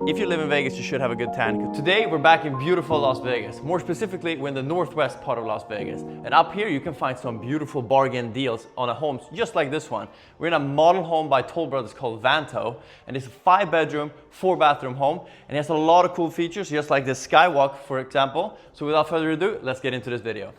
If you live in Vegas, you should have a good tan. Today, we're back in beautiful Las Vegas. More specifically, we're in the northwest part of Las Vegas. And up here, you can find some beautiful bargain deals on a home just like this one. We're in a model home by Toll Brothers called Vanto. And it's a 5-bedroom, 4-bathroom home. And it has a lot of cool features, just like this skywalk, for example. So without further ado, let's get into this video.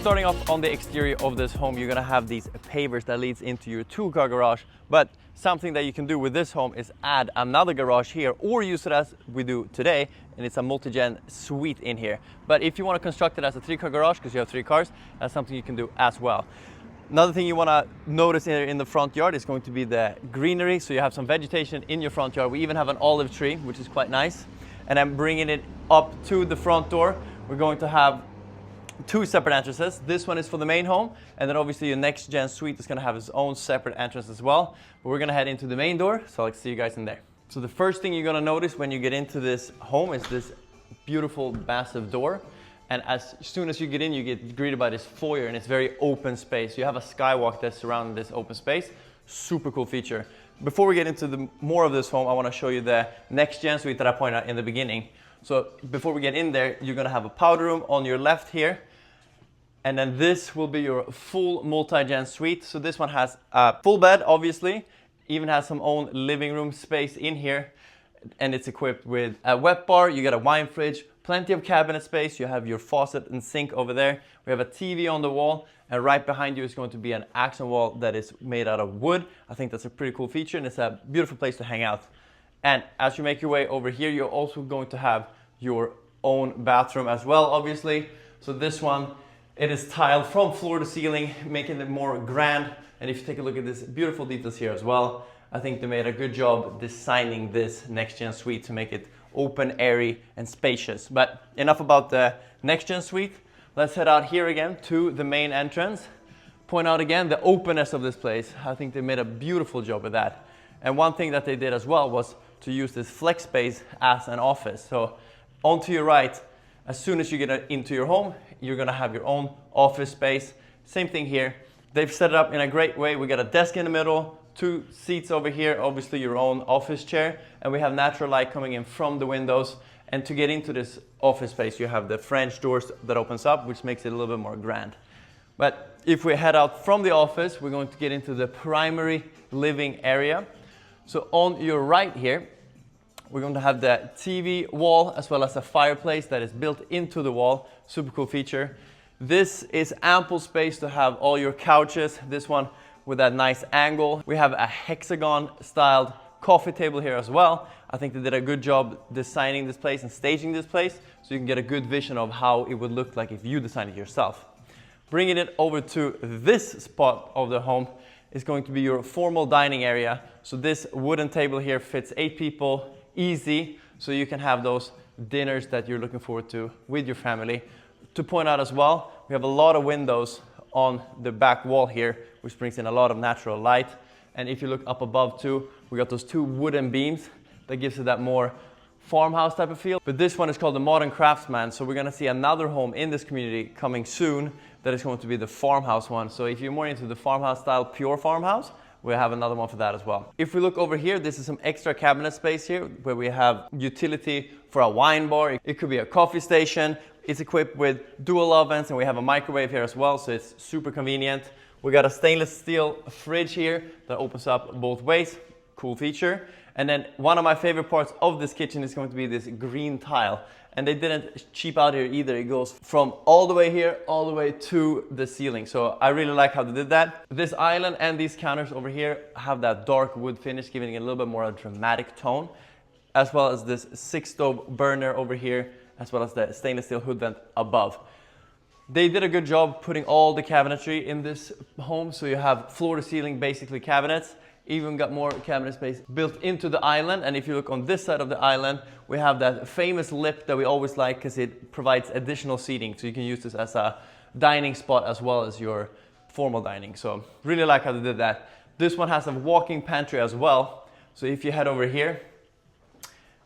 Starting off on the exterior of this home, you're gonna have these pavers that leads into your 2-car garage. But something that you can do with this home is add another garage here or use it as we do today, and it's a multi-gen suite in here. But if you want to construct it as a 3-car garage because you have 3 cars, that's something you can do as well. Another thing you want to notice in the front yard is going to be the greenery. So you have some vegetation in your front yard. We even have an olive tree, which is quite nice. And then bringing it up to the front door, we're going to have 2 separate entrances. This one is for the main home, and then obviously your next gen suite is going to have its own separate entrance as well. But we're going to head into the main door, so I'll see you guys in there. So the first thing you're going to notice when you get into this home is this beautiful massive door. And as soon as you get in, you get greeted by this foyer, and it's very open space. You have a skywalk that's surrounding this open space. Super cool feature. Before we get into more of this home, I want to show you the next gen suite that I pointed out in the beginning. So before we get in there, you're going to have a powder room on your left here. And then this will be your full multi-gen suite. So this one has a full bed, obviously, even has some own living room space in here. And it's equipped with a wet bar, you got a wine fridge, plenty of cabinet space, you have your faucet and sink over there. We have a TV on the wall, and right behind you is going to be an accent wall that is made out of wood. I think that's a pretty cool feature, and it's a beautiful place to hang out. And as you make your way over here, you're also going to have your own bathroom as well, obviously. So this one, it is tiled from floor to ceiling, making it more grand. And if you take a look at this beautiful details here as well, I think they made a good job designing this next gen suite to make it open, airy, and spacious. But enough about the next gen suite. Let's head out here again to the main entrance. Point out again the openness of this place. I think they made a beautiful job with that. And one thing that they did as well was to use this flex space as an office. So onto your right, as soon as you get into your home, you're gonna have your own office space. Same thing here. They've set it up in a great way. We got a desk in the middle, 2 seats over here, obviously your own office chair, and we have natural light coming in from the windows. And to get into this office space, you have the French doors that opens up, which makes it a little bit more grand. But if we head out from the office, we're going to get into the primary living area. So on your right here, we're going to have the TV wall as well as a fireplace that is built into the wall. Super cool feature. This is ample space to have all your couches. This one with that nice angle. We have a hexagon styled coffee table here as well. I think they did a good job designing this place and staging this place so you can get a good vision of how it would look like if you designed it yourself. Bringing it over to this spot of the home is going to be your formal dining area. So this wooden table here fits 8 people. Easy, so you can have those dinners that you're looking forward to with your family. To point out as well, we have a lot of windows on the back wall here, which brings in a lot of natural light. And if you look up above too, we got those 2 wooden beams that gives it that more farmhouse type of feel. But this one is called the Modern Craftsman, so we're gonna see another home in this community coming soon that is going to be the farmhouse one. So if you're more into the farmhouse style, pure farmhouse, we have another one for that as well. If we look over here, this is some extra cabinet space here where we have utility for a wine bar. It could be a coffee station. It's equipped with dual ovens, and we have a microwave here as well, so it's super convenient. We got a stainless steel fridge here that opens up both ways. Cool feature. And then one of my favorite parts of this kitchen is going to be this green tile. And they didn't cheap out here either. It goes from all the way here, all the way to the ceiling. So I really like how they did that. This island and these counters over here have that dark wood finish, giving it a little bit more of a dramatic tone, as well as this 6-stove burner over here, as well as the stainless steel hood vent above. They did a good job putting all the cabinetry in this home. So you have floor to ceiling, basically cabinets. Even got more cabinet space built into the island. And if you look on this side of the island, we have that famous lip that we always like because it provides additional seating. So you can use this as a dining spot as well as your formal dining. So really like how they did that. This one has a walk-in pantry as well. So if you head over here,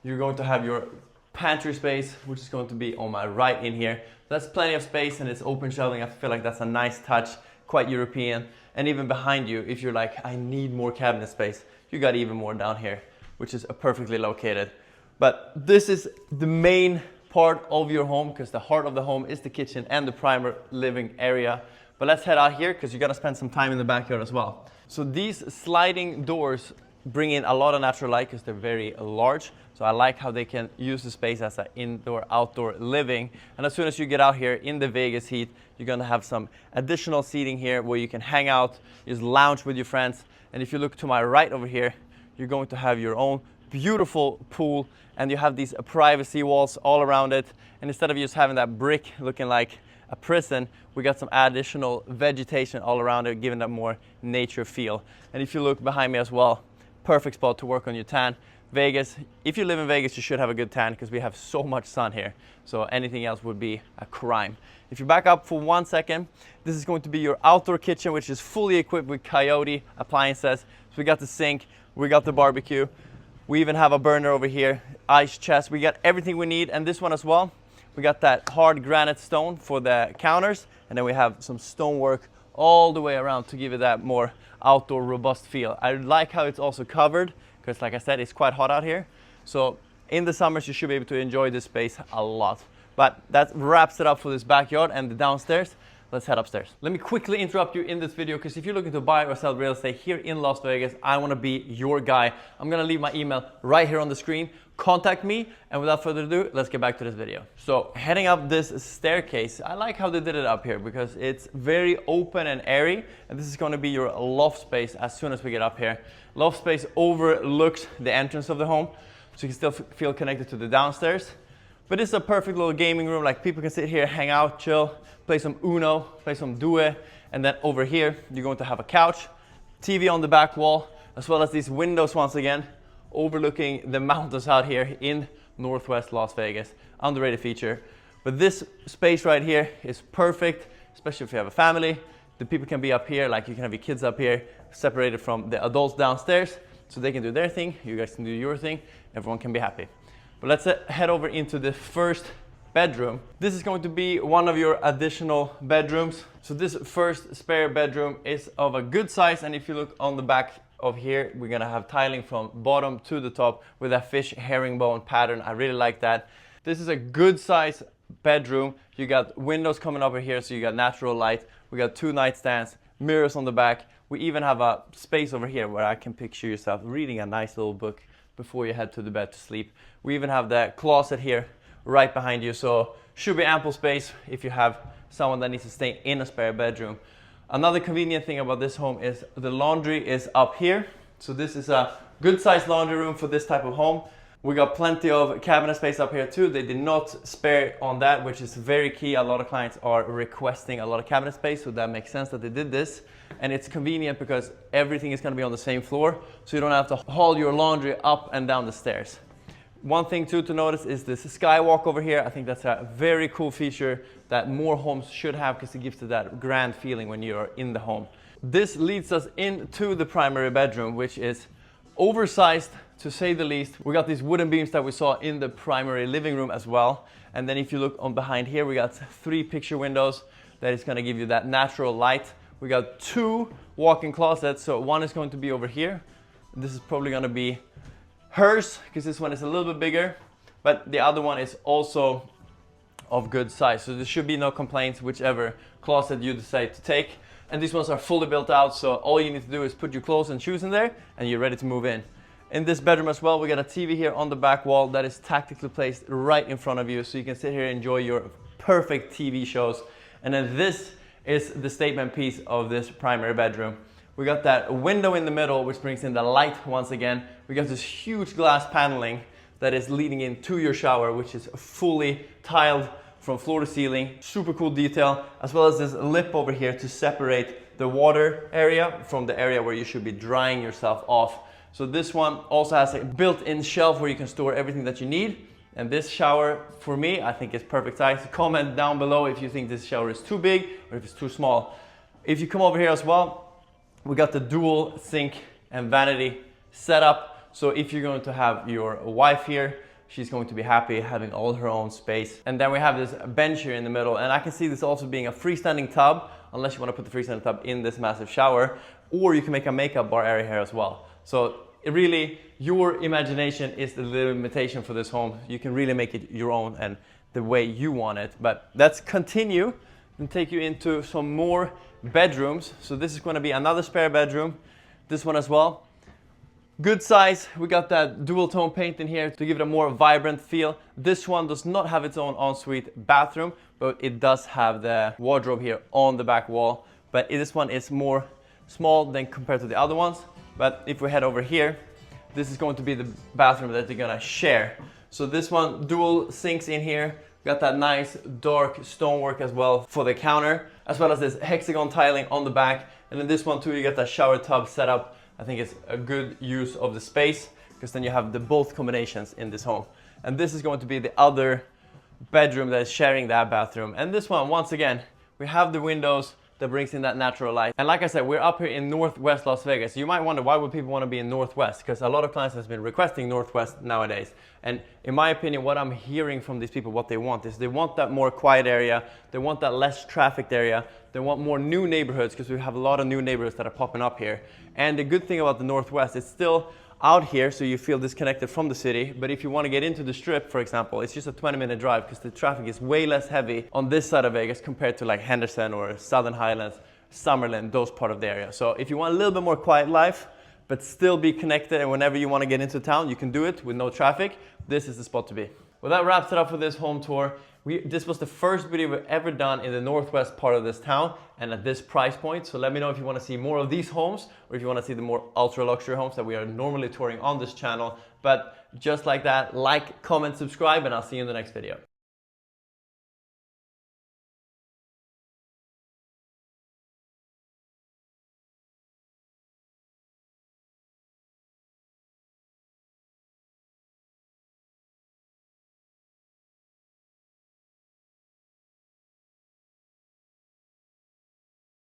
you're going to have your pantry space, which is going to be on my right in here. That's plenty of space and it's open shelving. I feel like that's a nice touch, quite European. And even behind you, if you're like, I need more cabinet space, you got even more down here, which is perfectly located. But this is the main part of your home, because the heart of the home is the kitchen and the primary living area. But let's head out here because you're gonna spend some time in the backyard as well. So these sliding doors bring in a lot of natural light because they're very large. So I like how they can use the space as an indoor, outdoor living. And as soon as you get out here in the Vegas heat, you're gonna have some additional seating here where you can hang out, just lounge with your friends. And if you look to my right over here, you're going to have your own beautiful pool, and you have these privacy walls all around it. And instead of just having that brick looking like a prison, we got some additional vegetation all around it, giving that more nature feel. And if you look behind me as well, perfect spot to work on your tan. Vegas, if you live in Vegas, you should have a good tan because we have so much sun here. So anything else would be a crime. If you back up for 1 second, this is going to be your outdoor kitchen, which is fully equipped with Coyote appliances. So we got the sink, we got the barbecue, we even have a burner over here, ice chest, we got everything we need. And this one as well, we got that hard granite stone for the counters, and then we have some stonework all the way around to give it that more outdoor robust feel. I like how it's also covered because, like I said, it's quite hot out here. So in the summers you should be able to enjoy this space a lot. But that wraps it up for this backyard and the downstairs. Let's head upstairs. Let me quickly interrupt you in this video because if you're looking to buy or sell real estate here in Las Vegas, I want to be your guy. I'm gonna leave my email right here on the screen. Contact me, and without further ado, let's get back to this video. So heading up this staircase, I like how they did it up here because it's very open and airy, and this is going to be your loft space as soon as we get up here. Loft space overlooks the entrance of the home, so you can still feel connected to the downstairs. But it's a perfect little gaming room, like people can sit here, hang out, chill, play some Uno, play some Due, and then over here, you're going to have a couch, TV on the back wall, as well as these windows once again, overlooking the mountains out here in Northwest Las Vegas. Underrated feature. But this space right here is perfect, especially if you have a family. The people can be up here, like you can have your kids up here, separated from the adults downstairs, so they can do their thing, you guys can do your thing, everyone can be happy. But let's head over into the first bedroom. This is going to be one of your additional bedrooms. So this first spare bedroom is of a good size, and if you look on the back of here, we're gonna have tiling from bottom to the top with a fish herringbone pattern. I really like that. This is a good size bedroom. You got windows coming over here, so you got natural light. We got 2 nightstands, mirrors on the back. We even have a space over here where I can picture yourself reading a nice little book before you head to the bed to sleep. We even have the closet here right behind you, so should be ample space if you have someone that needs to stay in a spare bedroom. Another convenient thing about this home is the laundry is up here. So this is a good sized laundry room for this type of home. We got plenty of cabinet space up here too. They did not spare on that, which is very key. A lot of clients are requesting a lot of cabinet space, so that makes sense that they did this. And it's convenient because everything is gonna be on the same floor, so you don't have to haul your laundry up and down the stairs. One thing too to notice is this skywalk over here. I think that's a very cool feature that more homes should have because it gives you that grand feeling when you're in the home. This leads us into the primary bedroom, which is oversized to say the least. We got these wooden beams that we saw in the primary living room as well. And then if you look on behind here, we got 3 picture windows that is going to give you that natural light. We got 2 walk-in closets. So one is going to be over here. This is probably going to be hers because this one is a little bit bigger, but the other one is also of good size. So there should be no complaints whichever closet you decide to take. And these ones are fully built out, so all you need to do is put your clothes and shoes in there and you're ready to move in. In this bedroom as well, we got a TV here on the back wall that is tactically placed right in front of you, so you can sit here and enjoy your perfect TV shows. And then this is the statement piece of this primary bedroom. We got that window in the middle, which brings in the light once again. We got this huge glass paneling that is leading into your shower, which is fully tiled from floor to ceiling. Super cool detail, as well as this lip over here to separate the water area from the area where you should be drying yourself off. So this one also has a built-in shelf where you can store everything that you need. And this shower, for me, I think is perfect size. Comment down below if you think this shower is too big or if it's too small. If you come over here as well, we got the dual sink and vanity setup. So if you're going to have your wife here, she's going to be happy having all her own space. And then we have this bench here in the middle, and I can see this also being a freestanding tub, unless you want to put the freestanding tub in this massive shower, or you can make a makeup bar area here as well. So it really, your imagination is the limitation for this home. You can really make it your own and the way you want it. But let's continue and take you into some more bedrooms. So this is going to be another spare bedroom, this one as well. Good size. We got that dual tone paint in here to give it a more vibrant feel. This one does not have its own ensuite bathroom, but it does have the wardrobe here on the back wall. But this one is more small than compared to the other ones. But if we head over here, this is going to be the bathroom that they're gonna share. So this one, dual sinks in here. Got that nice dark stonework as well for the counter, as well as this hexagon tiling on the back. And then this one too, you get that shower tub set up. I think it's a good use of the space, because then you have the both combinations in this home. And this is going to be the other bedroom that is sharing that bathroom. And this one, once again, we have the windows that brings in that natural light. And like I said, we're up here in Northwest Las Vegas. You might wonder, why would people want to be in Northwest? Because a lot of clients have been requesting Northwest nowadays. And in my opinion, what I'm hearing from these people, what they want is they want that more quiet area. They want that less trafficked area. They want more new neighborhoods, because we have a lot of new neighborhoods that are popping up here. And the good thing about the Northwest, it's still out here, so you feel disconnected from the city. But if you want to get into the Strip, for example, it's just a 20-minute drive, because the traffic is way less heavy on this side of Vegas compared to like Henderson or Southern Highlands, Summerlin, those part of the area. So if you want a little bit more quiet life, but still be connected, and whenever you want to get into town, you can do it with no traffic, this is the spot to be. Well, that wraps it up for this home tour. This was the first video we've ever done in the northwest part of this town and at this price point. So let me know if you want to see more of these homes, or if you want to see the more ultra luxury homes that we are normally touring on this channel. But just like that, like, comment, subscribe, and I'll see you in the next video.